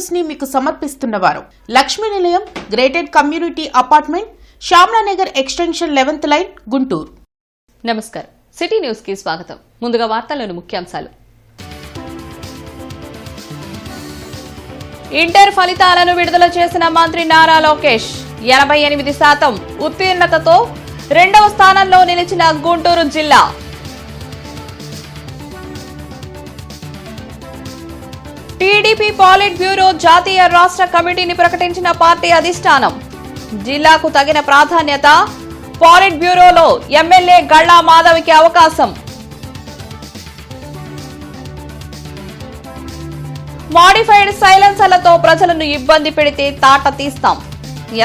News ని మీకు సమర్పిస్తున్నవారు Lakshmi Nilayam gated community apartment Shyamalanagar extension 11th line Guntur. నమస్కారం. సిటీ న్యూస్ కి స్వాగతం. ముందుగా వార్తల్లోని ముఖ్యాంశాలు. ఇంటర్ ఫలితాలను విడుదల చేసిన మంత్రి నారా లోకేష్ 88% ఉత్తీర్ణతతో రెండవ స్థానంలో నిలిచిన గుంటూరు జిల్లా. టీడీపీ పాలిట్ బ్యూరో జాతీయ రాష్ట్ర కమిటీని ప్రకటించిన పార్టీ అధిష్టానం. జిల్లాకు తగిన ప్రాధాన్యత, పాలిట్ బ్యూరోలో ఎమ్మెల్యే గళ్లా మాధవికి అవకాశం. మాడిఫైడ్ సైలెన్సర్లతో ప్రజలను ఇబ్బంది పెడితే తాట తీస్తాం.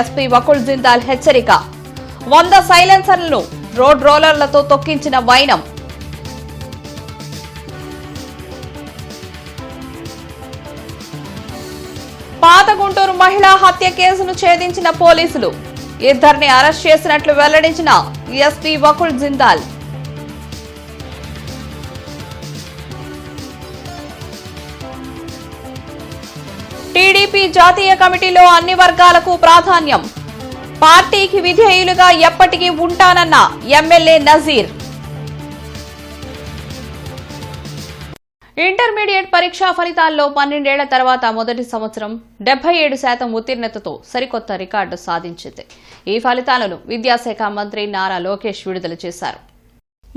ఎస్పీ వకుల్ జిందాల్ హెచ్చరిక. 100 సైలెన్సర్లను రోడ్ రోలర్లతో తొక్కించిన వైనం. పాత గుంటూరు మహిళా హత్య కేసును ఛేదించిన పోలీసులు. ఇద్దరిని అరెస్ట్ చేసినట్లు వెల్లడించిన ఎస్పీ వకుల్ జిందాల్. టీడీపీ జాతీయ కమిటీలో అన్ని వర్గాలకు ప్రాధాన్యం. పార్టీకి విధేయులుగా ఎప్పటికీ ఉంటానన్న ఎమ్మెల్యే నజీర్. ఇంటర్మీడియట్ పరీక్షా ఫలితాల్లో 12 ఏళ్ల తర్వాత మొదటి సంవత్సరం 77% ఉత్తీర్ణతతో సరికొత్త రికార్డు సాధించింది. ఈ ఫలితాలను విద్యాశాఖ మంత్రి నారా లోకేష్ విడుదల చేశారు.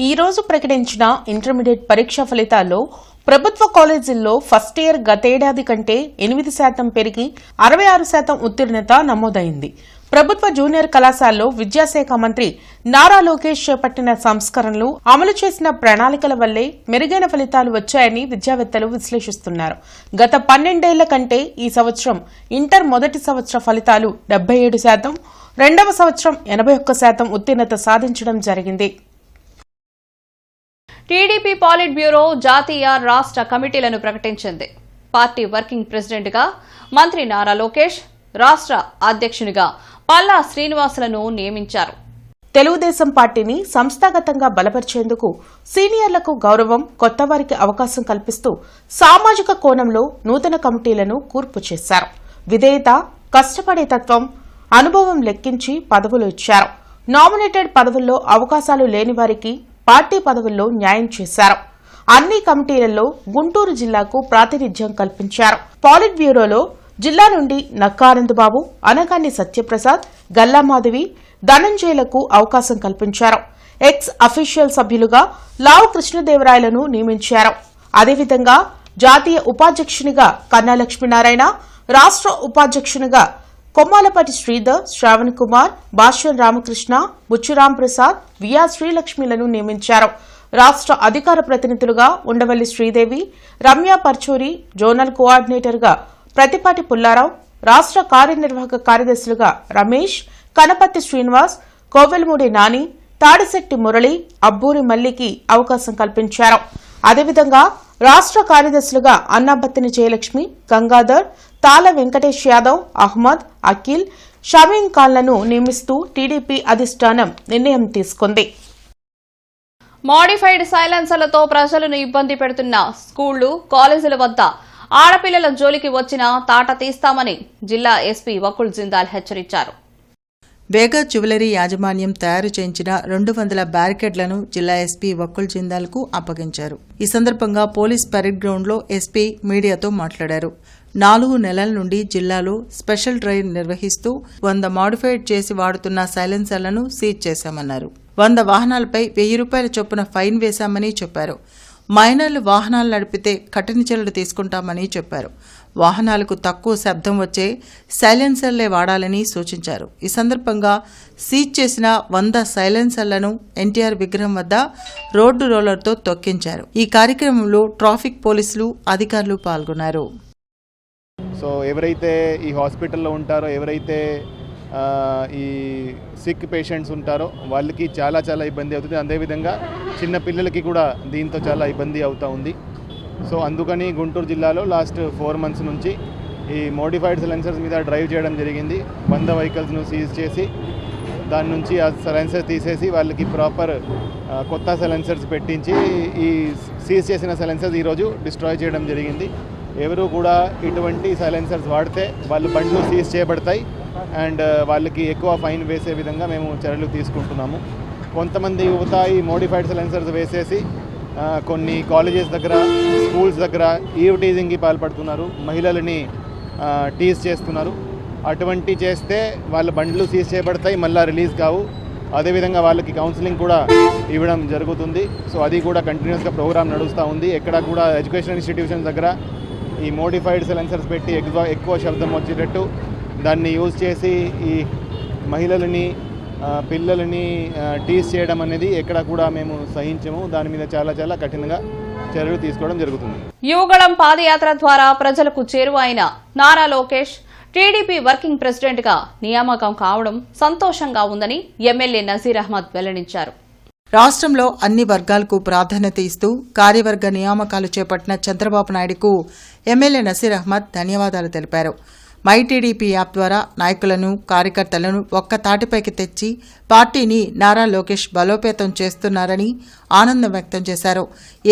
ఈ రోజు ప్రకటించిన ఇంటర్మీడియట్ పరీక్షా ఫలితాల్లో ప్రభుత్వ కాలేజీల్లో ఫస్ట్ ఇయర్ గతేడాది కంటే 8% పెరిగి 66% ఉత్తీర్ణత నమోదైంది. ప్రభుత్వ జూనియర్ కళాశాలలో విద్యాశాఖ మంత్రి నారా లోకేష్ చేపట్టిన సంస్కరణలు, అమలు చేసిన ప్రణాళికల వల్లే మెరుగైన ఫలితాలు వచ్చాయని విద్యావేత్తలు విశ్లేషిస్తున్నారు. గత 12 ఏళ్ల కంటే ఈ సంవత్సరం ఇంటర్ మొదటి సంవత్సర ఫలితాలు 77%, రెండవ సంవత్సరం 81% ఉత్తీర్ణత సాధించడం జరిగింది. టీడీపీ పాలిట్ బ్యూరో జాతీయ రాష్ట్ర కమిటీలను ప్రకటించింది. పార్టీ వర్కింగ్ ప్రెసిడెంట్ గా మంత్రి నారా లోకేష్, రాష్ట్ర అధ్యక్షునిగా పల్లా శ్రీనివాసులను నియమించారు. తెలుగుదేశం పార్టీని సంస్థాగతంగా బలపరిచేందుకు సీనియర్లకు గౌరవం, కొత్తవారికి అవకాశం కల్పిస్తూ సామాజిక కోణంలో నూతన కమిటీలను కూర్పు చేశారు. విధేయత, కష్టపడే తత్వం, అనుభవం లెక్కించి పదవులు ఇచ్చారు. నామినేటెడ్ పదవుల్లో అవకాశాలు లేని వారికి పార్టీ పదవుల్లో న్యాయం చేశారు. అన్ని కమిటీలలో గుంటూరు జిల్లాకు ప్రాతినిధ్యం కల్పించారు. పాలిట్ బ్యూరోలో జిల్లా నుండి నక్కానందబాబు, అనగాని సత్యప్రసాద్, గల్లామాధవి, ధనంజయులకు అవకాశం కల్పించారు. ఎక్స్ అఫీషియల్ సభ్యులుగా లావు కృష్ణదేవరాయలను నియమించారు. అదేవిధంగా జాతీయ ఉపాధ్యక్షునిగా కన్నా లక్ష్మీనారాయణ, రాష్ట్ర ఉపాధ్యక్షునిగా కొమ్మాలపాటి శ్రీధర్, శ్రావణ్ కుమార్, భాష్యం రామకృష్ణ, బుచ్చురాం ప్రసాద్, విఆర్ శ్రీలక్ష్మిలను నియమించారు. రాష్ట్ర అధికార ప్రతినిధులుగా ఉండవల్లి శ్రీదేవి, రమ్య పర్చూరి, జోనల్ కోఆర్డినేటర్గా ప్రతిపాటి పుల్లారావు, రాష్ట్ర కార్యనిర్వాహక కార్యదర్శులుగా రమేష్, కనపత్తి శ్రీనివాస్, కోవెలమూడి నాని, తాడిశెట్టి మురళి, అబ్బూరి మల్లికి అవకాశం కల్పించారు. అదేవిధంగా రాష్ట్ర కార్యదర్శులుగా అన్నాబత్తిని జయలక్ష్మి, గంగాధర్, తాళ వెంకటేష్ యాదవ్, అహ్మద్, అఖిల్, షమీన్ ఖాన్లను నియమిస్తూ టీడీపీ అధిష్టానం నిర్ణయం తీసుకుంది. మాడిఫైడ్ సైలెన్సర్లతో ప్రజలను ఇబ్బంది పెడుతున్న స్కూళ్లు, కాలేజీల వద్ద ఆడపిల్లల జోలికి వచ్చినా తాట తీస్తామని జిల్లా ఎస్పీ వకుల్ జిందాల్ హెచ్చరించారు. వేగా జ్యువెలరీ యాజమాన్యం తయారు చేయించిన 200 బ్యారికేడ్లను జిల్లా ఎస్పీ వకుల్ జిందాల్కు అప్పగించారు. ఈ సందర్భంగా పోలీస్ పరేడ్ గ్రౌండ్లో ఎస్పీ మీడియాతో మాట్లాడారు. 4 నెలల నుండి జిల్లాలో స్పెషల్ డ్రైవ్ నిర్వహిస్తూ 100 మాడిఫైడ్ చేసి వాడుతున్న సైలెన్సర్లను సీజ్ చేశామన్నారు. 100 వాహనాలపై ₹1000 చొప్పున ఫైన్ వేశామని చెప్పారు. మైనర్లు వాహనాలు నడిపితే కఠిన చర్యలు తీసుకుంటామని చెప్పారు. వాహనాలకు తక్కువ శబ్దం వచ్చే సైలెన్సర్లే వాడాలని సూచించారు. ఈ సందర్భంగా సీజ్ చేసిన 100 సైలెన్సర్లను ఎన్టీఆర్ విగ్రహం వద్ద రోడ్డు రోలర్తో తొక్కించారు. ఈ కార్యక్రమంలో ట్రాఫిక్ పోలీసులు, అధికారులు పాల్గొన్నారు. సో ఎవరైతే ఈ హాస్పిటల్లో ఉంటారో, ఎవరైతే ఈ సిక్ పేషెంట్స్ ఉంటారో వాళ్ళకి చాలా ఇబ్బంది అవుతుంది. అదేవిధంగా చిన్న పిల్లలకి కూడా దీంతో చాలా ఇబ్బంది అవుతూ ఉంది. సో అందుకని గుంటూరు జిల్లాలో లాస్ట్ 4 months నుంచి ఈ మోడిఫైడ్ సైలెన్సర్స్ మీద డ్రైవ్ చేయడం జరిగింది. 100 వెహికల్స్ను సీజ్ చేసి దాని నుంచి ఆ సైలెన్సర్స్ తీసేసి వాళ్ళకి ప్రాపర్ కొత్త సైలెన్సర్స్ పెట్టించి ఈ సీజ్ చేసిన సైలెన్సర్స్ ఈరోజు డిస్ట్రాయ్ చేయడం జరిగింది. ఎవరు కూడా ఇటువంటి సైలెన్సర్స్ వాడితే వాళ్ళు బండ్లు సీజ్ చేయబడతాయి అండ్ వాళ్ళకి ఎక్కువ ఫైన్ వేసే విధంగా మేము చర్యలు తీసుకుంటున్నాము. కొంతమంది యువత ఈ మోడిఫైడ్ సైలెన్సర్స్ వేసేసి కొన్ని కాలేజెస్ దగ్గర, స్కూల్స్ దగ్గర ఈవ్ టీజింగ్కి పాల్పడుతున్నారు, మహిళలని టీజ్ చేస్తున్నారు. అటువంటి చేస్తే వాళ్ళ బండ్లు సీజ్ చేయబడతాయి, మళ్ళీ రిలీజ్ కావు. అదేవిధంగా వాళ్ళకి కౌన్సిలింగ్ కూడా ఇవ్వడం జరుగుతుంది. సో అది కూడా కంటిన్యూస్గా ప్రోగ్రామ్ నడుస్తూ ఉంది. ఎక్కడ కూడా ఎడ్యుకేషన్ ఇన్స్టిట్యూషన్స్ దగ్గర ఈ మోడిఫైడ్ సైలెన్సర్స్ పెట్టి ఎక్కువ శబ్దం వచ్చేటట్టు దాన్ని యూజ్ చేసి ఈ మహిళలని, పిల్లలని టీజ్ చేయడం అనేది ఎక్కడ కూడా మేము సహించము. దాని మీద చాలా కఠినంగా చర్యలు తీసుకోవడం జరుగుతుంది. యువగళం పాదయాత్ర ద్వారా ప్రజలకు చేరువైన Nara Lokesh TDP working president గా నియామకం కావడం సంతోషంగా ఉందని ఎమ్మెల్యే నజీర్ అహ్మద్ వెల్లడించారు. రాష్ట్రంలో అన్ని వర్గాలకు ప్రాధాన్యత ఇస్తూ కార్యవర్గ నియామకాలు చేపట్టిన చంద్రబాబు నాయుడుకు ఎమ్మెల్యే నజీర్ అహ్మద్ ధన్యవాదాలు తెలిపారు. మై టీడీపీ యాప్ ద్వారా నాయకులను, కార్యకర్తలను ఒక్క తాటిపైకి తెచ్చి పార్టీని నారా లోకేష్ బలోపేతం చేస్తున్నారని ఆనందం వ్యక్తం చేశారు.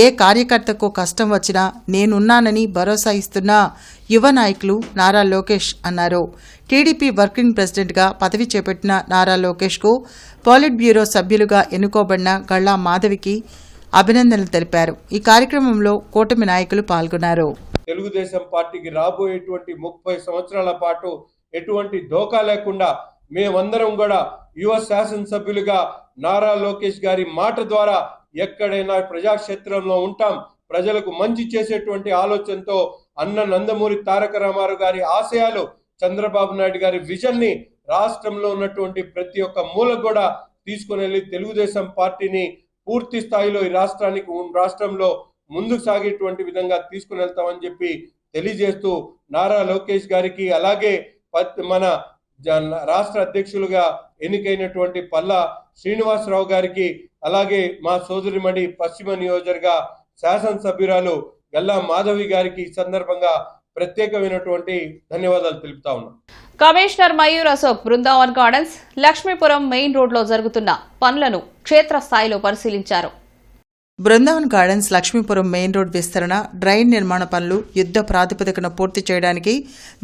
ఏ కార్యకర్తకు కష్టం వచ్చినా నేనున్నానని భరోసా ఇస్తున్న యువ నాయకులు నారా లోకేష్ అన్నారు. టీడీపీ వర్కింగ్ ప్రెసిడెంట్గా పదవి చేపట్టిన నారా లోకేష్కు పోలిట్ బ్యూరో సభ్యులుగా ఎన్నుకోబడిన గళ్ళా మాధవికి అభినందనలు తెలిపారు. ఈ కార్యక్రమంలో కూటమి నాయకులు పాల్గొన్నారు. తెలుగుదేశం పార్టీకి రాబోయేటువంటి 30 సంవత్సరాల పాటు ఎటువంటి ధోకా లేకుండా మేమందరం కూడా యువ శాసనసభ్యులుగా నారా లోకేష్ గారి మాట ద్వారా ఎక్కడైనా ప్రజాక్షేత్రంలో ఉంటాం. ప్రజలకు మంచి చేసేటువంటి ఆలోచనతో అన్న నందమూరి తారక రామారావు గారి ఆశయాలు, చంద్రబాబు నాయుడు గారి విజన్ ని రాష్ట్రంలో ఉన్నటువంటి ప్రతి ఒక్క మూల కూడా తీసుకుని వెళ్ళి తెలుగుదేశం పార్టీని పూర్తి స్థాయిలో ఈ రాష్ట్రంలో ముందుకు సాగేటువంటి విధంగా తీసుకుని వెళ్తామని చెప్పి తెలియజేస్తూ నారా లోకేష్ గారికి, అలాగే మన రాష్ట్ర అధ్యక్షులుగా ఎన్నికైనటువంటి పల్లా శ్రీనివాసరావు గారికి, అలాగే మా సోదరిమణి పశ్చిమ నియోజకవర్గ శాసనసభ్యురాలు గల్లా మాధవి గారికి ఈ సందర్భంగా ప్రత్యేకమైనటువంటి ధన్యవాదాలు తెలుపుతా ఉన్నాం. Commissioner Mayur Ashok Brindavan gardens Lakshmipuram main రోడ్లో జరుగుతున్న పనులను క్షేత్రస్థాయిలో పరిశీలించారు. Brindavan gardens Lakshmipuram main road విస్తరణ, డ్రైన్ నిర్మాణ పనులు యుద్ధ ప్రాతిపదికన పూర్తి చేయడానికి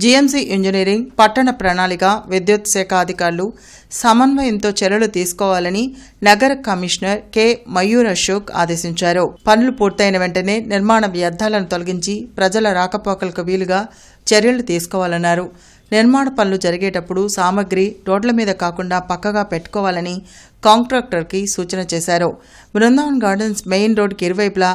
జీఎంసీ ఇంజనీరింగ్, పట్టణ ప్రణాళిక, విద్యుత్ శాఖ అధికారులు సమన్వయంతో చర్యలు తీసుకోవాలని నగర కమిషనర్ కె మయూర్ అశోక్ ఆదేశించారు. పనులు పూర్తయిన వెంటనే నిర్మాణ వ్యర్థాలను తొలగించి ప్రజల రాకపోకలకు వీలుగా చర్యలు తీసుకోవాలన్నారు. నిర్మాణ పనులు జరిగేటప్పుడు సామగ్రి రోడ్ల మీద కాకుండా పక్కగా పెట్టుకోవాలని కాంట్రాక్టర్కి సూచన చేశారు. బృందావన్ గార్డెన్స్ మెయిన్ రోడ్డుకి ఇరువైపులా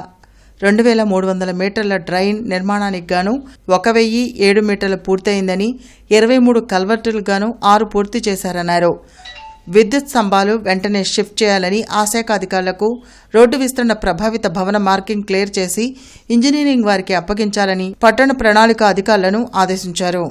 2300 మీటర్ల డ్రైన్ నిర్మాణానికి గాను 1007 మీటర్లు పూర్తయిందని, 23 కల్వర్టులు గాను 6 పూర్తి చేశారన్నారు. విద్యుత్ స్తంభాలు వెంటనే షిఫ్ట్ చేయాలని ఆ శాఖ అధికారులకు, రోడ్డు విస్తరణ ప్రభావిత భవన మార్కింగ్ క్లియర్ చేసి ఇంజనీరింగ్ వారికి అప్పగించాలని పట్టణ ప్రణాళిక అధికారులను ఆదేశించారు.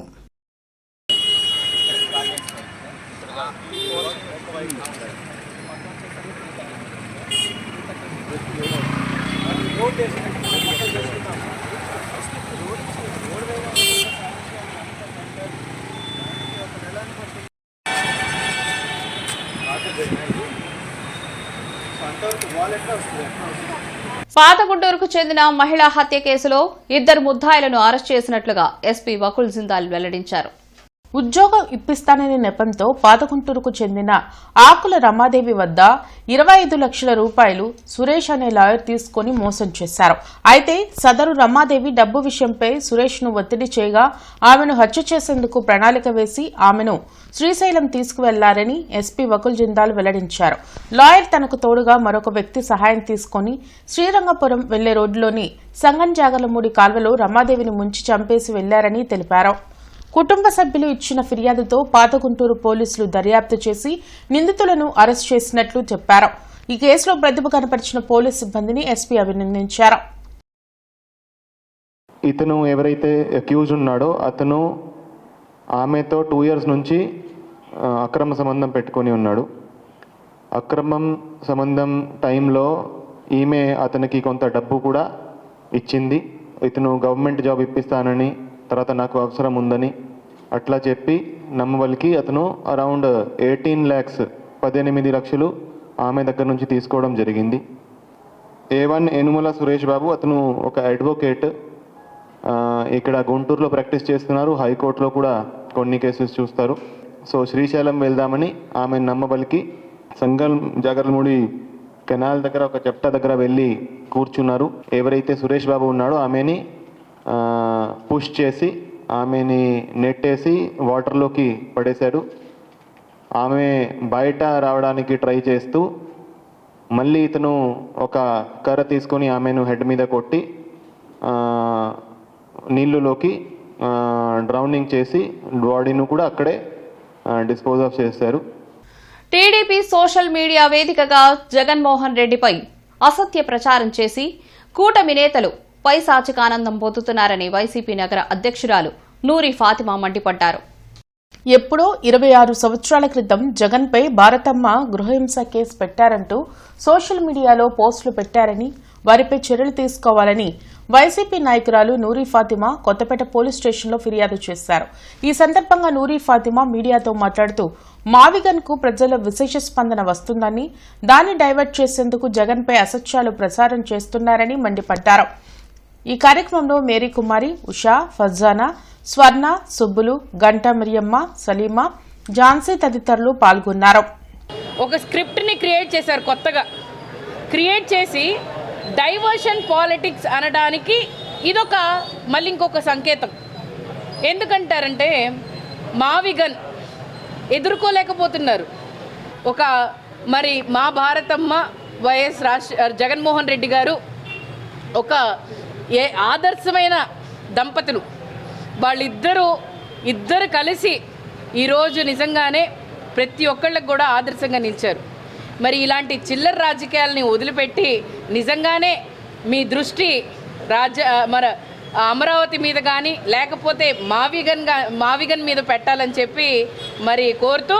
పాతగుంటూరుకు చెందిన మహిళా హత్య కేసులో 2 ముద్దాయిలను అరెస్ట్ చేసినట్లుగా ఎస్పీ వకుల్ జిందాల్ వెల్లడించారు. ఉద్యోగం ఇప్పిస్తాననే నెపంతో పాతగుంటూరుకు చెందిన ఆకుల రమాదేవి వద్ద 25 లక్షల రూపాయలు సురేష్ అనే లాయర్ తీసుకుని మోసం చేశారు. అయితే సదరు రమాదేవి డబ్బు విషయంపై సురేష్ ను ఒత్తిడి చేయగా ఆమెను హత్య చేసేందుకు ప్రణాళిక వేసి ఆమెను శ్రీశైలం తీసుకువెళ్లారని ఎస్పీ వకుల్ జిందాల్ వెల్లడించారు. లాయర్ తనకు తోడుగా మరొక వ్యక్తి సహాయం తీసుకుని శ్రీరంగపురం వెళ్లే రోడ్డులోని సంగంజాగలమూడి కాల్వలో రమాదేవిని ముంచి చంపేసి వెళ్లారని తెలిపారు. కుటుంబ సభ్యులు ఇచ్చిన ఫిర్యాదుతో పాతగుంటూరు పోలీసులు దర్యాప్తు చేసి నిందితులను అరెస్ట్ చేసినట్లు చెప్పారు. ఈ కేసులో ప్రతిభ కనపరిచిన పోలీసు సిబ్బందిని ఎస్పీ అభినందించారు. ఇతను ఎవరైతే అక్యూజ్ ఉన్నాడో అతను ఆమెతో 2 years నుంచి అక్రమ సంబంధం పెట్టుకొని ఉన్నాడు. అక్రమం సంబంధం టైంలో ఈమె అతనికి కొంత డబ్బు కూడా ఇచ్చింది. ఇతను గవర్నమెంట్ జాబ్ ఇప్పిస్తానని, తర్వాత నాకు అవసరం ఉందని అట్లా చెప్పి నమ్మవలికి అతను అరౌండ్ 18 లక్షలు ఆమె దగ్గర నుంచి తీసుకోవడం జరిగింది. A1 యనుమల సురేష్ బాబు అతను ఒక అడ్వకేట్. ఇక్కడ గుంటూరులో ప్రాక్టీస్ చేస్తున్నారు, హైకోర్టులో కూడా కొన్ని కేసెస్ చూస్తారు. సో శ్రీశైలం వెళ్దామని ఆమె నమ్మబలికి సంగం జాగర్లమూడి కెనాల్ దగ్గర ఒక చెప్ట దగ్గర వెళ్ళి కూర్చున్నారు. ఎవరైతే సురేష్ బాబు ఉన్నాడో ఆమెని పుష్ చేసి ఆమెని నెట్టేసి వాటర్లోకి పడేశాడు. ఆమె బయట రావడానికి ట్రై చేస్తూ మళ్ళీ ఇతను ఒక కర్ర తీసుకొని ఆమెను హెడ్ మీద కొట్టి నీళ్ళలోకి డ్రౌనింగ్ చేసి బాడీను కూడా అక్కడే డిస్పోజ్ ఆఫ్ చేశారు. టీడీపీ సోషల్ మీడియా వేదికగా జగన్మోహన్ రెడ్డిపై అసత్య ప్రచారం చేసి కూటమి నేతలు పైశాచిక ఆనందం పొందుతున్నారని వైసీపీ నగర అధ్యక్షురాలు నూరి ఫాతిమా మండిపడ్డారు. ఎప్పుడో 26 సంవత్సరాల క్రితం జగన్పై భారతమ్మ గృహహింస కేసు పెట్టారంటూ సోషల్ మీడియాలో పోస్టులు పెట్టారని, వారిపై చర్యలు తీసుకోవాలని వైసీపీ నాయకురాలు నూరి ఫాతిమా కొత్తపేట పోలీస్ స్టేషన్లో ఫిర్యాదు చేశారు. ఈ సందర్భంగా నూరి ఫాతిమా మీడియాతో మాట్లాడుతూ మావిగన్కు ప్రజల విశేష స్పందన వస్తుందని, దాన్ని డైవర్ట్ చేసేందుకు జగన్పై అసత్యాలు ప్రచారం చేస్తున్నారని మండిపడ్డారు. ఈ కార్యక్రమంలో మేరీ కుమారి, ఉషా, ఫజానా, స్వర్ణ, సుబ్బులు, గంటా మిరియమ్మ, సలీమా, ఝాన్సీ తదితరులు పాల్గొన్నారు. ఒక స్క్రిప్ట్ని క్రియేట్ చేశారు, కొత్తగా క్రియేట్ చేసి డైవర్షన్ పాలిటిక్స్ అనడానికి ఇదొక మళ్ళీ ఇంకొక సంకేతం. ఎందుకంటారంటే మావిగన్ ఎదుర్కోలేకపోతున్నారు. ఒక మరి మా భారతమ్మ వైఎస్ జగన్మోహన్ రెడ్డి గారు ఒక ఆదర్శమైన దంపతులు. ఇద్దరు కలిసి ఈరోజు నిజంగానే ప్రతి ఒక్కళ్ళకి కూడా ఆదర్శంగా నిలిచారు. మరి ఇలాంటి చిల్లర రాజకీయాలని వదిలిపెట్టి నిజంగానే మీ దృష్టి మన అమరావతి మీద కానీ లేకపోతే మావిగన్ మీద పెట్టాలని చెప్పి మరి కోరుతూ,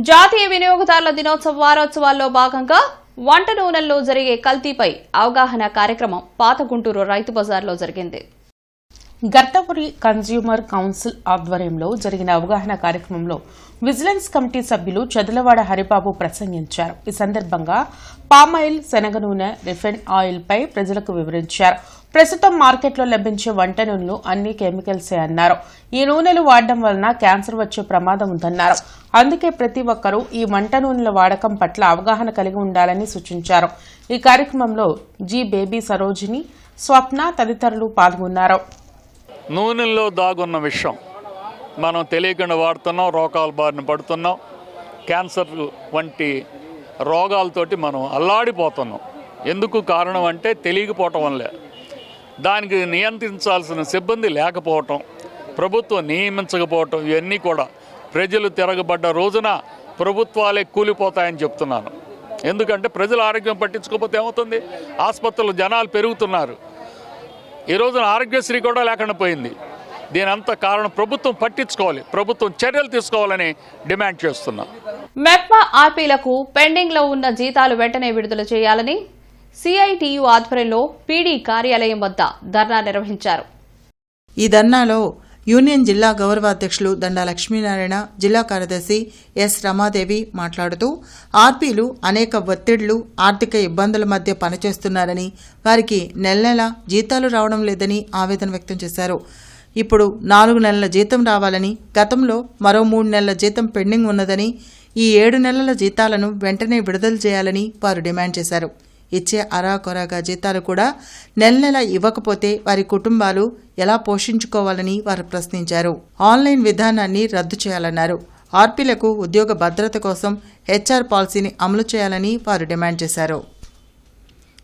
జాతీయ వినియోగదారుల దినోత్సవ వారోత్సవాల్లో భాగంగా వంట నూనెల్లో జరిగే కల్తీపై అవగాహన కార్యక్రమం పాత గుంటూరు రైతు బజార్లో జరిగింది. గర్తపురి కన్స్యూమర్ కౌన్సిల్ ఆధ్వర్యంలో జరిగిన అవగాహన కార్యక్రమంలో విజిలెన్స్ కమిటీ సభ్యులు చదలవాడ హరిబాబు ప్రసంగించారు. ఈ సందర్భంగా పామాయిల్, శనగ నూనె, రిఫైన్ ఆయిల్ పై ప్రజలకు వివరించారు. ప్రస్తుతం మార్కెట్లో లభించే వంట నూనెలు అన్ని కెమికల్సే అన్నారు. ఈ నూనెలు వాడడం వలన క్యాన్సర్ వచ్చే ప్రమాదం ఉందన్నారు. అందుకే ప్రతి ఒక్కరూ ఈ వంట నూనెల వాడకం పట్ల అవగాహన కలిగి ఉండాలని సూచించారు. ఈ కార్యక్రమంలో జి బేబీ సరోజిని, స్వప్న తదితరులు పాల్గొన్నారు. నూనెల్లో దాగున్న విషయం మనం తెలియకుండా వాడుతున్నాం, రోగాల బారిన పడుతున్నాం, క్యాన్సర్ వంటి రోగాలతోటి మనం అల్లాడిపోతున్నాం. ఎందుకు కారణం అంటే తెలియకపోవటం వల్లే. దానికి నియంత్రించాల్సిన సిబ్బంది లేకపోవటం, ప్రభుత్వం నియమించకపోవటం, ఇవన్నీ కూడా ప్రజలు తిరగబడ్డ రోజున ప్రభుత్వాలే కూలిపోతాయని చెప్తున్నాను. ఎందుకంటే ప్రజల ఆరోగ్యం పట్టించుకోకపోతే ఏమవుతుంది? ఆసుపత్రులు జనాలు పెరుగుతున్నారు. ఈ రోజున ఆరోగ్యశ్రీ కూడా లేకుండా పోయింది. దీనంతా కారణం ప్రభుత్వం పట్టించుకోవాలి, ప్రభుత్వం చర్యలు తీసుకోవాలని డిమాండ్ చేస్తున్నాం. మెప్మా ఆర్పీలకు పెండింగ్ లో ఉన్న జీతాలు వెంటనే విడుదల చేయాలని సిఐటియు ఆధ్వర్యంలో పీడీ కార్యాలయం వద్ద ధర్నా నిర్వహించారు. ఈ ధర్నాలో యూనియన్ జిల్లా గౌరవాధ్యక్షులు దండా లక్ష్మీనారాయణ, జిల్లా కార్యదర్శి ఎస్ రమాదేవి మాట్లాడుతూ ఆర్పీలు అనేక ఒత్తిళ్లు, ఆర్థిక ఇబ్బందుల మధ్య పనిచేస్తున్నారని, వారికి నెల జీతాలు రావడం లేదని ఆవేదన వ్యక్తం చేశారు. ఇప్పుడు 4 నెలల జీతం రావాలని, గతంలో మరో 3 నెలల జీతం పెండింగ్ ఉన్నదని, ఈ 7 నెలల జీతాలను వెంటనే విడుదల చేయాలని వారు డిమాండ్ చేశారు. ఇచ్చే అరాకొరాగా జీతాలు కూడా నెల ఇవ్వకపోతే వారి కుటుంబాలు ఎలా పోషించుకోవాలని వారు ప్రశ్నించారు. ఆన్లైన్ విధానాన్ని రద్దు చేయాలన్నారు. ఆర్పీలకు ఉద్యోగ భద్రత కోసం హెచ్ఆర్ పాలసీని అమలు చేయాలని వారు డిమాండ్ చేశారు.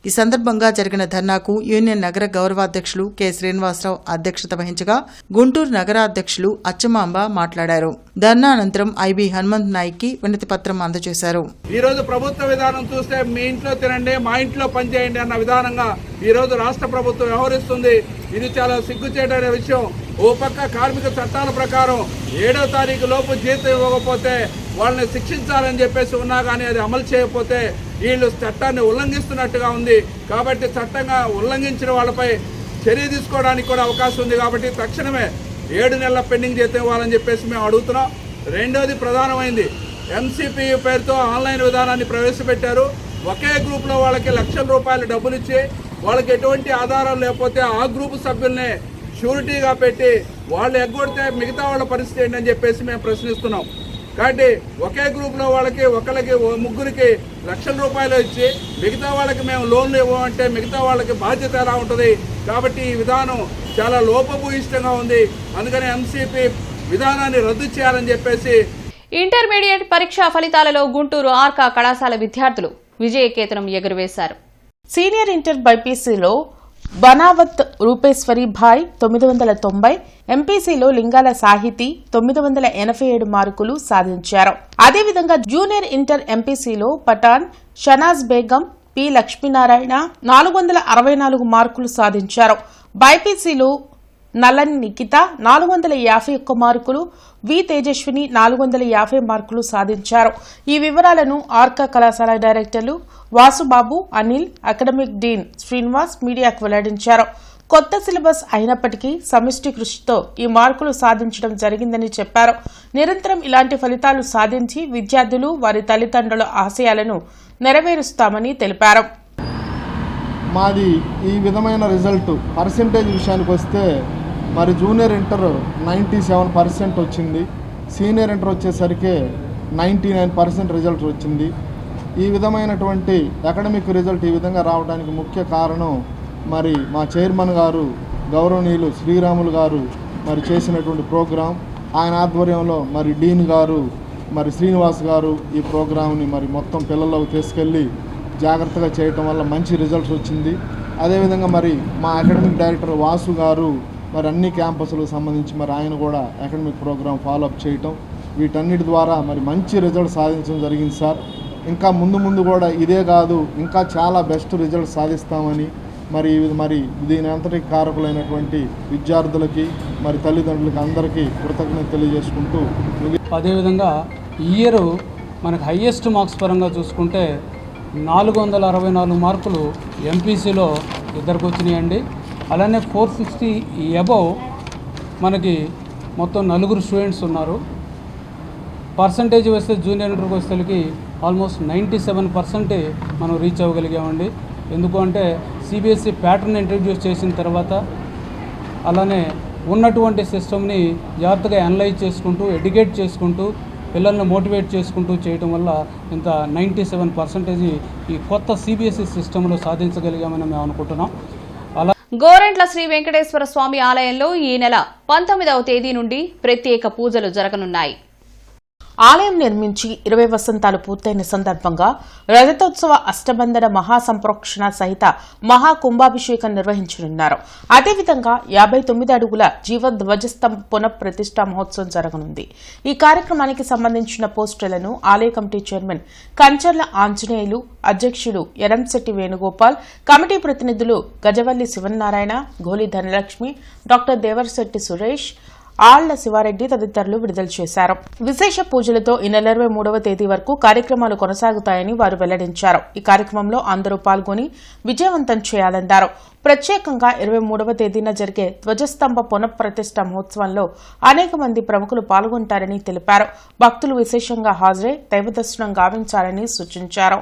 ఈ సందర్భంగా జరిగిన ధర్నాకు యూనియన్ నగర గౌరవాధ్యక్షులు కె శ్రీనివాసరావు అధ్యక్షత వహించగా, గుంటూరు నగరాధ్యక్షులు అచ్చమాంబ మాట్లాడారు. ధర్నా అనంతరం ఐబీ హనుమంత్ నాయక్కి వినతి పత్రం అందజేశారు. ఈ రోజు ప్రభుత్వ విధానం చూస్తే మీ ఇంట్లో తినండి, మా ఇంట్లో పనిచేయండి అన్న విధానంగా ఈ రోజు రాష్ట్ర ప్రభుత్వం వ్యవహరిస్తుంది. ఇది చాలా సిగ్గుచేటైన విషయం. ఓ పక్క కార్మిక చట్టాల ప్రకారం 7వ తారీఖు లోపు జీతం ఇవ్వకపోతే వాళ్ళని శిక్షించాలని చెప్పేసి ఉన్నా కానీ అది అమలు చేయకపోతే వీళ్ళు చట్టాన్ని ఉల్లంఘిస్తున్నట్టుగా ఉంది. కాబట్టి చట్టంగా ఉల్లంఘించిన వాళ్ళపై చర్య తీసుకోవడానికి కూడా అవకాశం ఉంది. కాబట్టి తక్షణమే 7 నెలల పెండింగ్ జీతం ఇవ్వాలని చెప్పేసి మేము అడుగుతున్నాం. రెండోది ప్రధానమైంది, ఎంసీపీయూ పేరుతో ఆన్లైన్ విధానాన్ని ప్రవేశపెట్టారు. ఒకే గ్రూప్లో వాళ్ళకి లక్షల రూపాయలు డబ్బులు ఇచ్చి వాళ్ళకి ఎటువంటి ఆధారం లేకపోతే ఆ గ్రూపు సభ్యుల్ని షూరిటీగా పెట్టి వాళ్ళు ఎగ్గొడితే మిగతా వాళ్ళ పరిస్థితి ఏంటని చెప్పేసి మేము ప్రశ్నిస్తున్నాం. కాబట్టి ఒకే గ్రూప్లో వాళ్ళకి ఒకరికి ముగ్గురికి లక్షల రూపాయలు ఇచ్చి మిగతా వాళ్ళకి మేము లోన్లు ఇవ్వమంటే మిగతా వాళ్ళకి బాధ్యత ఎలా ఉంటుంది? కాబట్టి ఈ విధానం చాలా లోపభూయిష్టంగా ఉంది. అందుకని ఎంసీపీ విధానాన్ని రద్దు చేయాలని చెప్పేసి. ఇంటర్మీడియట్ పరీక్షా ఫలితాలలో గుంటూరు ఆర్కా కళాశాల విద్యార్థులు విజయకేతనం ఎగురవేశారు. సీనియర్ ఇంటర్ బైపీసీలో బనావత్ రూపేశ్వరి భాయ్ 990, ఎంపీసీలో లింగాల సాహితీ 987 మార్కులు సాధించారు. అదేవిధంగా జూనియర్ ఇంటర్ ఎంపీసీలో పఠాన్ షనాజ్ బేగం, పి లక్ష్మీనారాయణ 464 మార్కులు సాధించారు. బైపీసీలో నలన్ నిఖిత 451 మార్కులు, వి తేజస్విని 450 మార్కులు సాధించారు. ఈ వివరాలను ఆర్కా కళాశాల డైరెక్టర్లు వాసుబాబు, అనిల్, అకాడమిక్ డీన్ శ్రీనివాస్ మీడియాకు వెల్లడించారు. కొత్త సిలబస్ అయినప్పటికీ సమిష్టి కృషితో ఈ మార్కులు సాధించడం జరిగిందని చెప్పారు. నిరంతరం ఇలాంటి ఫలితాలు సాధించి విద్యార్థులు వారి తల్లిదండ్రుల ఆశయాలను నెరవేరుస్తామని తెలిపారు. మాది ఈ విధమైన రిజల్ట్ పర్సెంటేజ్ విషయానికి వస్తే మరి జూనియర్ ఇంటర్ 97% వచ్చింది, సీనియర్ ఇంటర్ వచ్చేసరికి 99% రిజల్ట్ వచ్చింది. ఈ విధమైనటువంటి అకాడమిక్ రిజల్ట్ ఈ విధంగా రావడానికి ముఖ్య కారణం మరి మా చైర్మన్ గారు గౌరవనీయులు శ్రీరాములు గారు మరి చేసినటువంటి ప్రోగ్రాం. ఆయన ఆధ్వర్యంలో మరి డీన్ గారు మరి శ్రీనివాస్ గారు ఈ ప్రోగ్రాంని మరి మొత్తం పిల్లల్లోకి తీసుకెళ్ళి జాగ్రత్తగా చేయటం వల్ల మంచి రిజల్ట్స్ వచ్చింది. అదేవిధంగా మరి మా అకాడమిక్ డైరెక్టర్ వాసు గారు మరి అన్ని క్యాంపస్లకు సంబంధించి మరి ఆయన కూడా అకాడమిక్ ప్రోగ్రామ్ ఫాలోఅప్ చేయటం, వీటన్నిటి ద్వారా మరి మంచి రిజల్ట్ సాధించడం జరిగింది సార్. ఇంకా ముందు కూడా ఇదే కాదు, ఇంకా చాలా బెస్ట్ రిజల్ట్ సాధిస్తామని మరి దీని అంతటి కారకులైనటువంటి విద్యార్థులకి మరి తల్లిదండ్రులకి అందరికీ కృతజ్ఞత తెలియజేసుకుంటూ, అదేవిధంగా ఈ ఇయర్ మనకు హయ్యెస్ట్ మార్క్స్ పరంగా చూసుకుంటే 464 మార్కులు ఎంపీసీలో ఇద్దరికి వచ్చినాయండి. అలానే 460 అబవ్ మనకి మొత్తం 4 స్టూడెంట్స్ ఉన్నారు. పర్సంటేజ్ వస్తే జూనియర్ ఇంటర్కి వచ్చేసరికి ఆల్మోస్ట్ 97% మనం రీచ్ అవ్వగలిగామండి. ఎందుకు అంటే సిబిఎస్ఈ ప్యాటర్న్ ఇంట్రడ్యూస్ చేసిన తర్వాత అలానే ఉన్నటువంటి సిస్టమ్ని జాగ్రత్తగా అనలైజ్ చేసుకుంటూ ఎడ్యుకేట్ చేసుకుంటూ పిల్లల్ని మోటివేట్ చేసుకుంటూ చేయడం వల్ల ఇంత 97% ఈ కొత్త సిబిఎస్ఈ సిస్టంలో సాధించగలిగామని మేము అనుకుంటున్నాం. గోరంట్ల శ్రీ వెంకటేశ్వర స్వామి ఆలయంలో ఈ నెల 19వ తేదీ నుండి ప్రత్యేక పూజలు జరగనున్నాయి. ఆలయం నిర్మించి 20 వసంతాలు పూర్తయిన సందర్భంగా రజతోత్సవ అష్టబంధన మహాసంప్రోక్షణ సహిత మహాకుంభాభిషేకం నిర్వహించనున్నారు. అదేవిధంగా 59 అడుగుల జీవధ్వజస్తంభ పునఃప్రతిష్ఠా మహోత్సవం జరగనుంది. ఈ కార్యక్రమానికి సంబంధించిన పోస్టర్లను ఆలయ కమిటీ చైర్మన్ కంచర్ల ఆంజనేయులు, అధ్యక్షుడు ఎరంశెట్టి వేణుగోపాల్, కమిటీ ప్రతినిధులు గజవల్లి శివనారాయణ, గోలి ధనలక్ష్మి, డాక్టర్ దేవరశెట్టి సురేష్, ఆళ్ల శివారెడ్డి తదితరులు విడుదల చేశారు. విశేష పూజలతో ఈ నెల 23వ తేదీ వరకు కార్యక్రమాలు కొనసాగుతాయని వారు వెల్లడించారు. ఈ కార్యక్రమంలో అందరూ పాల్గొని విజయవంతం చేయాలన్నారు. ప్రత్యేకంగా 23వ తేదీన జరిగే ధ్వజస్తంభ పునఃప్రతిష్ఠ మహోత్సవంలో అనేక మంది ప్రముఖులు పాల్గొంటారని తెలిపారు. భక్తులు విశేషంగా హాజరై దైవదర్శనం గావించాలని సూచించారు.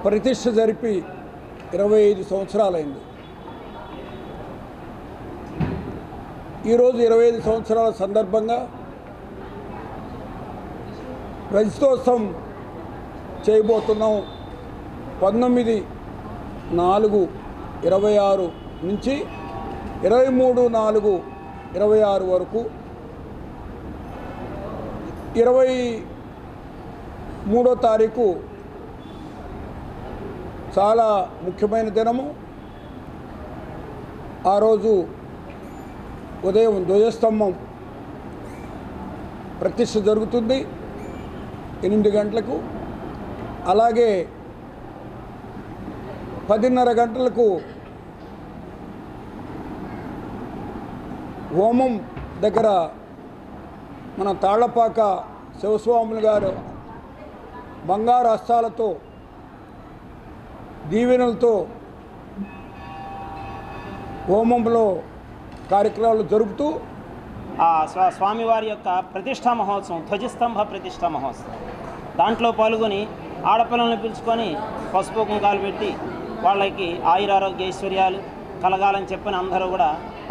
ప్రతిష్ఠ జరిపి 25 సంవత్సరాలైంది. ఈరోజు 25 సంవత్సరాల సందర్భంగా రజతోత్సవం చేయబోతున్నాం. 19/4/26 నుంచి 23/4/26 వరకు 23వ తారీఖు చాలా ముఖ్యమైన దినము. ఆ రోజు ఉదయం ధ్వజస్తంభం ప్రతిష్ఠ జరుగుతుంది 8 గంటలకు. అలాగే 10:30 గంటలకు హోమం దగ్గర మన తాళ్లపాక శివస్వాములు గారు బంగారు హస్తాలతో దీవెనలతో హోమంలో కార్యక్రమాలు జరుపుతూ స్వామివారి యొక్క ప్రతిష్టా మహోత్సవం, ధ్వజస్తంభ ప్రతిష్టా మహోత్సవం, దాంట్లో పాల్గొని ఆడపిల్లలను పిలుచుకొని పసుపు కుంకాలు పెట్టి వాళ్ళకి ఆయురారోగ్య ఐశ్వర్యాలు కలగాలని చెప్పని అందరూ కూడా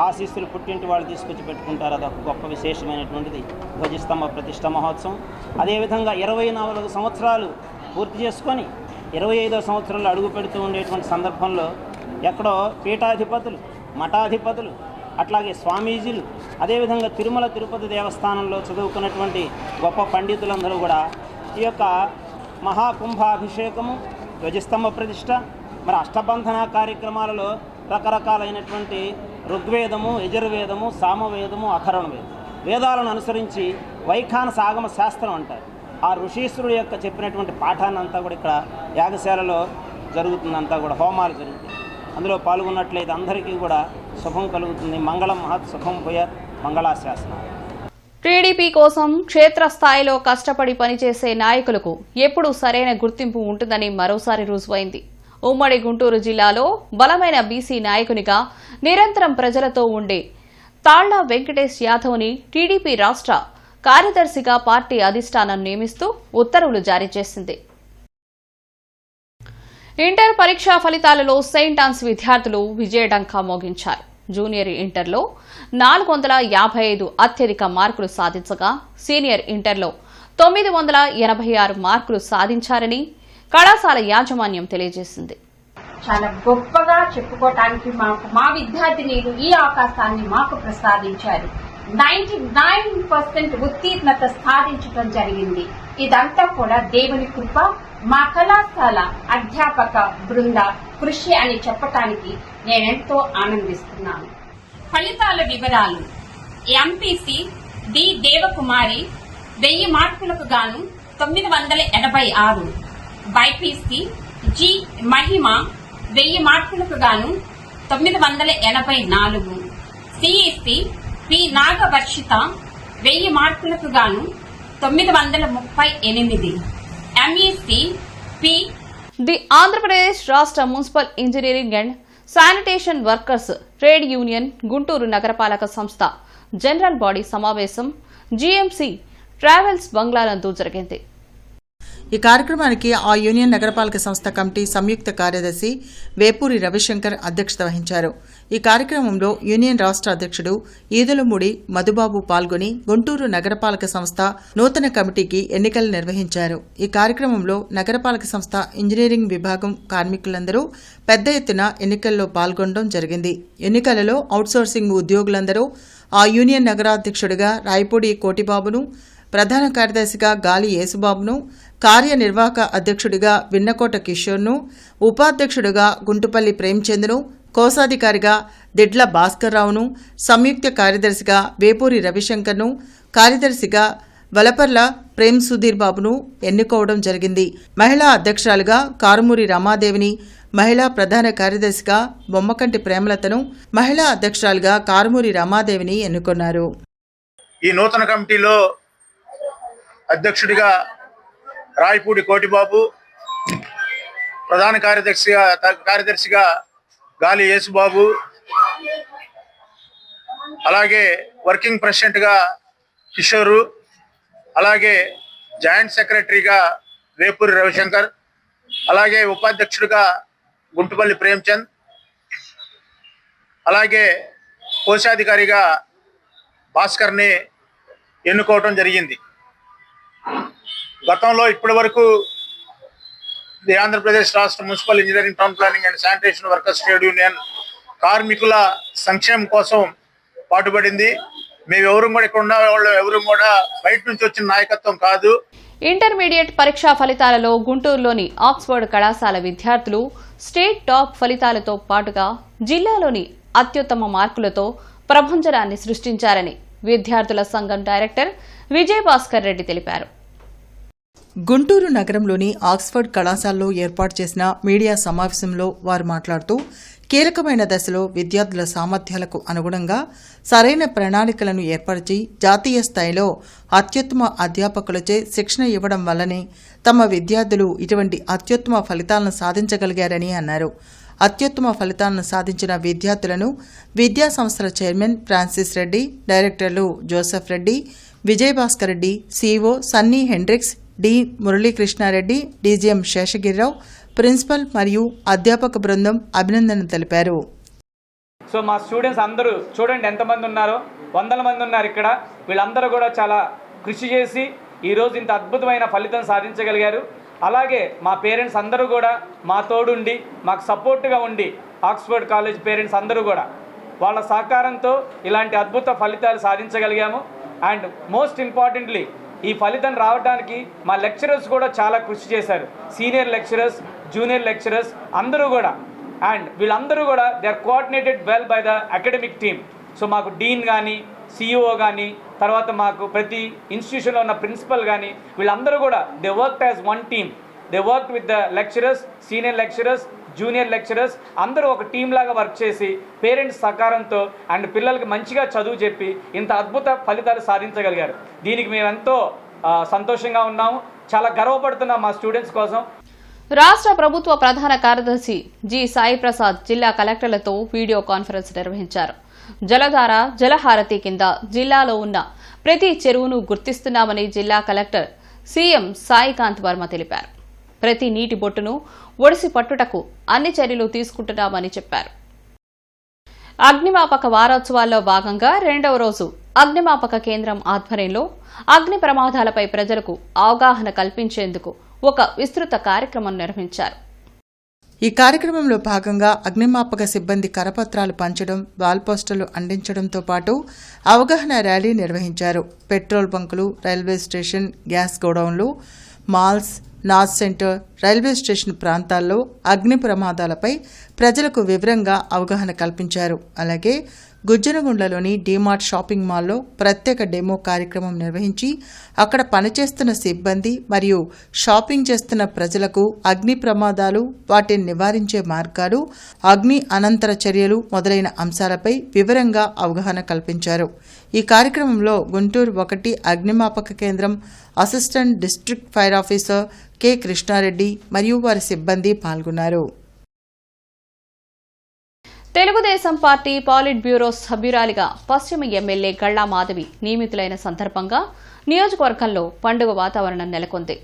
ఆశీస్సులు పుట్టింటి వాళ్ళు తీసుకొచ్చి పెట్టుకుంటారు. అదొక గొప్ప విశేషమైనటువంటిది ధ్వజస్తంభ ప్రతిష్ట మహోత్సవం. అదేవిధంగా 24 సంవత్సరాలు పూర్తి చేసుకొని 25వ సంవత్సరంలో అడుగు పెడుతూ ఉండేటువంటి సందర్భంలో ఎక్కడో పీఠాధిపతులు, మఠాధిపతులు, అట్లాగే స్వామీజీలు, అదేవిధంగా తిరుమల తిరుపతి దేవస్థానంలో చదువుకున్నటువంటి గొప్ప పండితులందరూ కూడా ఈ యొక్క మహాకుంభాభిషేకము, ధ్వజస్తంభ ప్రతిష్ట, మరి అష్టబంధన కార్యక్రమాలలో రకరకాలైనటువంటి ఋగ్వేదము, యజుర్వేదము, సామవేదము, అథర్వణ వేదం వేదాలను అనుసరించి వైఖానస ఆగమ శాస్త్రం అంటారు. ఆ ఋషీశ్వరుడు యొక్క చెప్పినటువంటి పాఠాన్ని అంతా కూడా ఇక్కడ యాగశాలలో జరుగుతుందంతా కూడా హోమాలు జరుగుతాయి. అందులో పాల్గొన్నట్లయితే అందరికీ కూడా శుభం కలుగుతుంది. మంగళం మహత్ శుభం భూయాత్ మంగళాశాసనం. టీడీపీ కోసం క్షేత్రస్థాయిలో కష్టపడి పనిచేసే నాయకులకు ఎప్పుడూ సరైన గుర్తింపు ఉంటుందని మరోసారి రుజువైంది. ఉమ్మడి గుంటూరు జిల్లాలో బలమైన బీసీ నాయకునిగా నిరంతరం ప్రజలతో ఉండే తాళ్ల వెంకటేష్ యాదవ్ని టీడీపీ రాష్ట్ర కార్యదర్శిగా పార్టీ అధిష్టానం నియమిస్తూ ఉత్తర్వులు జారీ చేసింది. ఇంటర్ పరీక్షా ఫలితాలలో సెయింట్ ఆన్స్ విద్యార్థులు విజయడంకా మోగించారు. జూనియర్ ఇంటర్లో 455 అత్యధిక మార్కులు సాధించగా సీనియర్ ఇంటర్లో 986 మార్కులు సాధించారని కళాశాల యాజమాన్యం తెలియజేసింది. చాలా గొప్పగా చెప్పుకోవటానికి మా విద్యార్థినిలు ఈ అవకాశాన్ని మాకు ప్రసాదించారు. 99% ఉత్తీర్ణత సాధించడం జరిగింది. ఇదంతా కూడా దేవుని కృప, మా కళాశాల అధ్యాపక బృంద కృషి అని చెప్పటానికి నేనెంతో ఆనందిస్తున్నాను. ఫలితాల వివరాలు: ఎంపీసీ డి దేవకుమారి 1000 మార్కులకు గాను 986, బైపీసీ జి మహిమ 1000 మార్కులకు గాను 984, సిఈసి పి నాగవర్షిత 1000 మార్కులకు గాను 938, ఎంఈసి పి. ది ఆంధ్రప్రదేశ్ రాష్ట్ర municipal engineering and sanitation workers trade union Guntur నగరపాలక సంస్థ జనరల్ బాడీ సమావేశం జీఎంసీ ట్రావెల్స్ బంగ్లాలందు జరిగింది. ఈ కార్యక్రమానికి ఆ యూనియన్ నగరపాలక సంస్థ కమిటీ సంయుక్త కార్యదర్శి వేపూరి రవిశంకర్ అధ్యక్షత వహించారు. ఈ కార్యక్రమంలో యూనియన్ రాష్ట్ర అధ్యక్షుడు ఈదులమూడి మధుబాబు పాల్గొని గుంటూరు నగరపాలక సంస్థ నూతన కమిటీకి ఎన్నికలు నిర్వహించారు. ఈ కార్యక్రమంలో నగరపాలక సంస్థ ఇంజనీరింగ్ విభాగం కార్మికులందరూ పెద్ద ఎత్తున ఎన్నికల్లో పాల్గొనడం జరిగింది. ఎన్నికలలో అవుట్సోర్సింగ్ ఉద్యోగులందరూ ఆ యూనియన్ నగరాధ్యక్షుడిగా రాయపూడి కోటిబాబును, ప్రధాన కార్యదర్శిగా గాలి యేసుబాబును, కార్యనిర్వాహక అధ్యక్షుడిగా విన్నకోట కిషోర్ను, ఉపాధ్యక్షుడిగా గుంటుపల్లి ప్రేమ్చంద్ను, కోశాధికారిగా దిడ్ల భాస్కర్రావును, సంయుక్త కార్యదర్శిగా వేపూరి రవిశంకర్ను, కార్యదర్శిగా వలపర్ల ప్రేమ్ సుధీర్ బాబును ఎన్నుకోవడం జరిగింది. మహిళా అధ్యక్షురాలుగా కారుమూరి రమాదేవిని, మహిళా ప్రధాన కార్యదర్శిగా బొమ్మకంటి ప్రేమలతను, మహిళా అధ్యక్షురాలుగా కారుమూరి రమాదేవిని ఎన్నుకున్నారు. ఈ నూతన కమిటీలో అధ్యక్షుడిగా రాయపూడి కోటిబాబు, ప్రధాన కార్యదర్శిగా గాలి యేసుబాబు, అలాగే వర్కింగ్ ప్రెసిడెంట్గా కిషోరు, అలాగే జాయింట్ సెక్రటరీగా వేపూరి రవిశంకర్, అలాగే ఉపాధ్యక్షుడిగా గుంటుపల్లి ప్రేమ్చంద్, అలాగే కోశాధికారిగా భాస్కర్ని ఎన్నుకోవటం జరిగింది. గతంలో ఇప్పటి వరకు ది ఆంధ్రప్రదేశ్ రాష్ట్ర municipal engineering town planning and sanitation workers trade union కార్మికుల సంక్షేమం కోసం పాటుపడింది. మేమెవరూ కూడా ఇక్కడ ఉన్న వాళ్ళు ఎవరు కూడా బయట నుంచి వచ్చిన నాయకత్వం కాదు. ఇంటర్మీడియట్ పరీక్షా ఫలితాలలో గుంటూరులోని ఆక్స్ఫర్డ్ కళాశాల విద్యార్థులు స్టేట్ టాప్ ఫలితాలతో పాటుగా జిల్లాలోని అత్యుత్తమ మార్కులతో ప్రభంజనాన్ని సృష్టించారని విద్యార్థుల సంఘం డైరెక్టర్ విజయభాస్కర్ రెడ్డి తెలిపారు. గుంటూరు నగరంలోని ఆక్స్ఫర్డ్ కళాశాలలో ఏర్పాటు చేసిన మీడియా సమావేశంలో వారు మాట్లాడుతూ కీలకమైన దశలో విద్యార్థుల సామర్థ్యాలకు అనుగుణంగా సరైన ప్రణాళికలను ఏర్పరిచి జాతీయ స్థాయిలో అత్యుత్తమ అధ్యాపకులచే శిక్షణ ఇవ్వడం వల్లనే తమ విద్యార్థులు ఇటువంటి అత్యుత్తమ ఫలితాలను సాధించగలిగారని అన్నారు. అత్యుత్తమ ఫలితాలను సాధించిన విద్యార్థులను విద్యా సంస్థల చైర్మన్ ఫ్రాన్సిస్ రెడ్డి, డైరెక్టర్లు Joseph Reddy, Vijayabhaskar Reddy, CEO Sunny Hendricks, D Muralikrishnareddy, DGM Seshagirirao, principal మరియు అధ్యాపక బృందం అభినందనలు తెలిపారు. సో మా స్టూడెంట్స్ అందరూ చూడండి ఎంతమంది ఉన్నారో, వందల మంది ఉన్నారు ఇక్కడ. వీళ్ళందరూ కూడా చాలా కృషి చేసి ఈరోజు ఇంత అద్భుతమైన ఫలితం సాధించగలిగారు. అలాగే మా పేరెంట్స్ అందరూ కూడా మా తోడుండి మాకు సపోర్ట్గా ఉండి, ఆక్స్ఫర్డ్ కాలేజ్ పేరెంట్స్ అందరూ కూడా వాళ్ళ సహకారంతో ఇలాంటి అద్భుత ఫలితాలు సాధించగలిగాము. అండ్ మోస్ట్ ఇంపార్టెంట్లీ ఈ ఫలితం రావడానికి మా లెక్చరర్స్ కూడా చాలా కృషి చేశారు. సీనియర్ లెక్చరర్స్, జూనియర్ లెక్చరర్స్ అందరూ కూడా. అండ్ వీళ్ళందరూ కూడా they are coordinated well by the academic team. So మాకు డీన్ కానీ, సిఇఓ కానీ, తర్వాత మాకు ప్రతి ఇన్స్టిట్యూషన్లో ఉన్న ప్రిన్సిపల్ కానీ వీళ్ళందరూ కూడా they work as one team. They work with the lecturers, senior lecturers, junior lecturers అందరూ ఒక టీం లాగా వర్క్ చేసి పేరెంట్స్ సహకారంతో అండ్ పిల్లలకి మంచిగా చదువు చెప్పి ఇంత అద్భుత ఫలితాలు సాధించగలిగారు. దీనికి మేము ఎంతో సంతోషంగా ఉన్నాము, చాలా గర్వపడుతున్నాం మా స్టూడెంట్స్ కోసం. రాష్ట్ర ప్రభుత్వ ప్రధాన కార్యదర్శి జి సాయి ప్రసాద్ జిల్లా కలెక్టర్లతో వీడియో కాన్ఫరెన్స్ నిర్వహించారు. జలధార, జలహారతి కింద జిల్లాలో ఉన్న ప్రతి చెరువును గుర్తిస్తున్నామని జిల్లా కలెక్టర్ సీఎం సాయికాంత్ వర్మ తెలిపారు. ప్రతి నీటి బొట్టును ఒడిసి పట్టుటకు అన్ని చర్యలు తీసుకుంటున్నామని చెప్పారు. అగ్నిమాపక వారోత్సవాల్లో భాగంగా 2వ రోజు అగ్నిమాపక కేంద్రం ఆధ్వర్యంలో అగ్ని ప్రమాదాలపై ప్రజలకు అవగాహన కల్పించేందుకు ఒక విస్తృత కార్యక్రమం నిర్వహించారు. ఈ కార్యక్రమంలో భాగంగా అగ్నిమాపక సిబ్బంది కరపత్రాలు పంచడం, వాల్పోస్టర్లు అందించడంతో పాటు అవగాహన ర్యాలీ నిర్వహించారు. పెట్రోల్ బంకులు, రైల్వే స్టేషన్, గ్యాస్ గోడౌన్లు, malls, Naaz centre, railway station ప్రాంతాల్లో అగ్ని ప్రమాదాలపై ప్రజలకు వివరంగా అవగాహన కల్పించారు. అలాగే గుజ్జనగుండ్లలోని డీమార్ట్ షాపింగ్ మాల్లో ప్రత్యేక డెమో కార్యక్రమం నిర్వహించి అక్కడ పనిచేస్తున్న సిబ్బంది మరియు షాపింగ్ చేస్తున్న ప్రజలకు అగ్ని ప్రమాదాలు, వాటిని నివారించే మార్గాలు, అగ్ని అనంతర చర్యలు మొదలైన అంశాలపై వివరంగా అవగాహన కల్పించారు. ఈ కార్యక్రమంలో గుంటూరు 1 అగ్నిమాపక కేంద్రం assistant district fire officer K Krishnareddy మరియు వారి సిబ్బంది పాల్గొన్నారు. తెలుగుదేశం పార్టీ పాలిట్ బ్యూరో సభ్యురాలిగా పశ్చిమ ఎమ్మెల్యే గళ్లా మాధవి నియమితులైన సందర్భంగా నియోజకవర్గంలో పండుగ వాతావరణం నెలకొంది.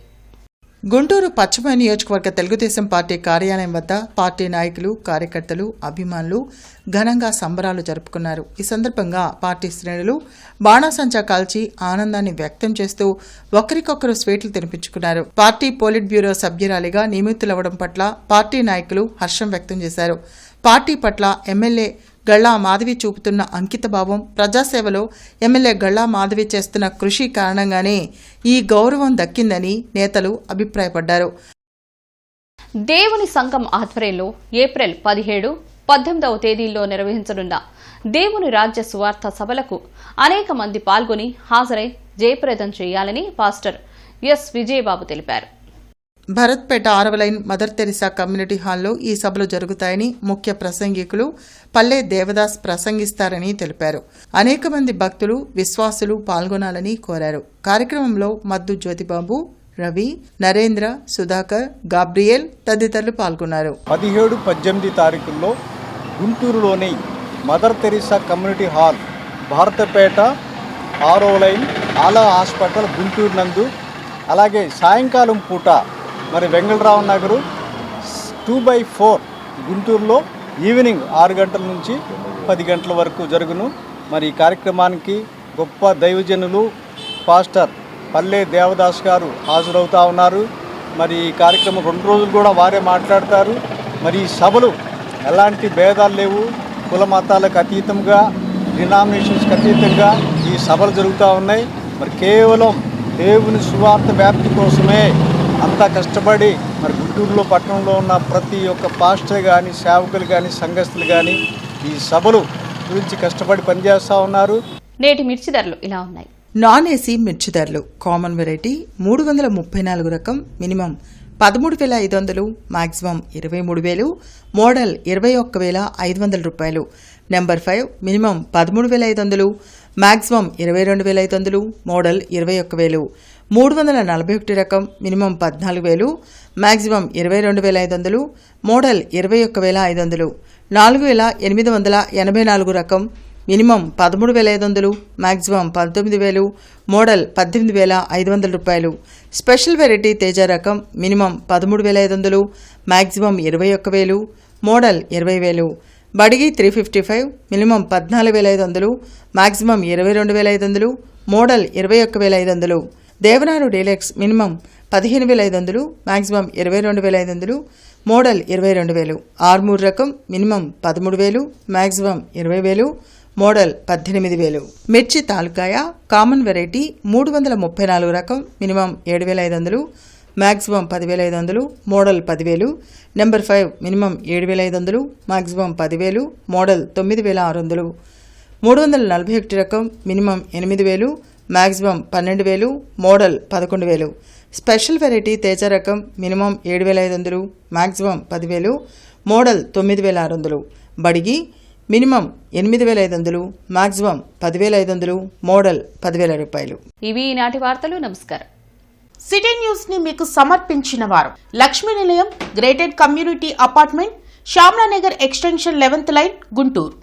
గుంటూరు పశ్చిమ నియోజకవర్గ తెలుగుదేశం పార్టీ కార్యాలయం వద్ద పార్టీ నాయకులు, కార్యకర్తలు, అభిమానులు ఘనంగా సంబరాలు జరుపుకున్నారు. ఈ సందర్భంగా పార్టీ శ్రేణులు బాణాసంచా కాల్చి ఆనందాన్ని వ్యక్తం చేస్తూ ఒకరికొకరు స్వీట్లు తినిపించుకున్నారు. పార్టీ పోలిట్ బ్యూరో సభ్యురాలిగా నియమితులవడం పట్ల పార్టీ నాయకులు హర్షం వ్యక్తం చేశారు. పార్టీ పట్ల ఎమ్మెల్యే గళ్లా మాధవి చూపుతున్న అంకితభావం, ప్రజాసేవలో ఎమ్మెల్యే గళ్లా మాధవి చేస్తున్న కృషి కారణంగానే ఈ గౌరవం దక్కిందని నేతలు అభిప్రాయపడ్డారు. దేవుని సంఘం ఆధ్వర్యంలో ఏప్రిల్ 17, 18వ తేదీల్లో నిర్వహించనున్న దేవుని రాజ్య సువార్త సభలకు అనేక మంది పాల్గొని హాజరై జయప్రదం చేయాలని పాస్టర్ ఎస్ విజయబాబు తెలిపారు. భరత్పేట 6వ లైన్ మదర్ తెరిసా కమ్యూనిటీ హాల్లో ఈ సభలు జరుగుతాయని, ముఖ్య ప్రసంగికులు పల్లె దేవదాస్ ప్రసంగిస్తారని తెలిపారు. అనేక మంది భక్తులు, విశ్వాసులు పాల్గొనాలని కోరారు. కార్యక్రమంలో మద్దు జ్యోతిబాబు, రవి, నరేంద్ర, సుధాకర్, గాబ్రియల్ తదితరులు పాల్గొన్నారు. 17, 18 తారీఖుల్లో గుంటూరులోని మదర్ తెరిసా కమ్యూనిటీ హాల్, భారతపేట 6వ లైన్, ఆలా హాస్పిటల్ గుంటూరు నందు, అలాగే సాయంకాలం పూట మరి వెంగళరావు నగరు 2/4 గుంటూరులో ఈవినింగ్ 6 గంటల నుంచి 10 గంటల వరకు జరుగును. మరి ఈ కార్యక్రమానికి గొప్ప దైవజనులు పాస్టర్ పల్లె దేవదాస్ గారు హాజరవుతా ఉన్నారు. మరి ఈ కార్యక్రమం 2 రోజులు కూడా వారే మాట్లాడతారు. మరి ఈ సభలు ఎలాంటి భేదాలు లేవు, కుల మతాలకు అతీతంగా, డినామినేషన్స్కి అతీతంగా ఈ సభలు జరుగుతూ ఉన్నాయి. మరి కేవలం దేవుని సువార్త వ్యాప్తి కోసమే అంతా కష్టపడి మరి గుంటూరులో పట్టణంలో ఉన్న ప్రతి ఒక్క పాస్టర్ కానీ, సేవకులు కానీ, సంఘస్థులు కానీ ఈ సభలు గురించి కష్టపడి పనిచేస్తూ ఉన్నారు. నేటి మిర్చి ధరలు ఇలా ఉన్నాయి. నాన్ ఏసీ మిర్చి ధరలు కామన్ వెరైటీ 334 రకం మినిమం 13,500, మాక్సిమం 23,000, మోడల్ 21,500 రూపాయలు. Number 5 minimum 13,500, maximum 22,500, model 21,000. 341 రకం మినిమం 14,000, మాక్సిమం 22,500, మోడల్ 21,500. 4,884 రకం మినిమం 13,500, మాక్సిమం 19,000, మోడల్ 18,500 రూపాయలు. స్పెషల్ వెరైటీ తేజ రకం minimum 13,500, maximum 21,000, model 20,000. Byadgi 355, minimum 14,500, maximum 22,500, model 21,500. Devanur deluxe minimum 15,500, maximum 22,500, model 22,000. Armoor రకం మినిమం 13,000, మాక్సిమం 20,000, మోడల్ 18,000. మిర్చి తాలూకాయ కామన్ వెరైటీ 334 రకం minimum 7,500, maximum 10,500, model 10,000. Number 5 minimum 7,500, maximum 10,000, model 9,600. 341 రకం minimum 8,000, maximum 12,000, model 11,000. Special variety Teja రకం minimum 7,500, maximum 10,000, model 9,600. Byadgi minimum 8,500, maximum 10,500, model 10,000 రూపాయలు. ఇవి ఈనాటి వార్తలు. నమస్కారం. సిటీ న్యూస్ ని మీకు సమర్పించిన వారు Lakshmi Nilayam, gated community apartment, Shyamlanagar extension 11th line, Guntur.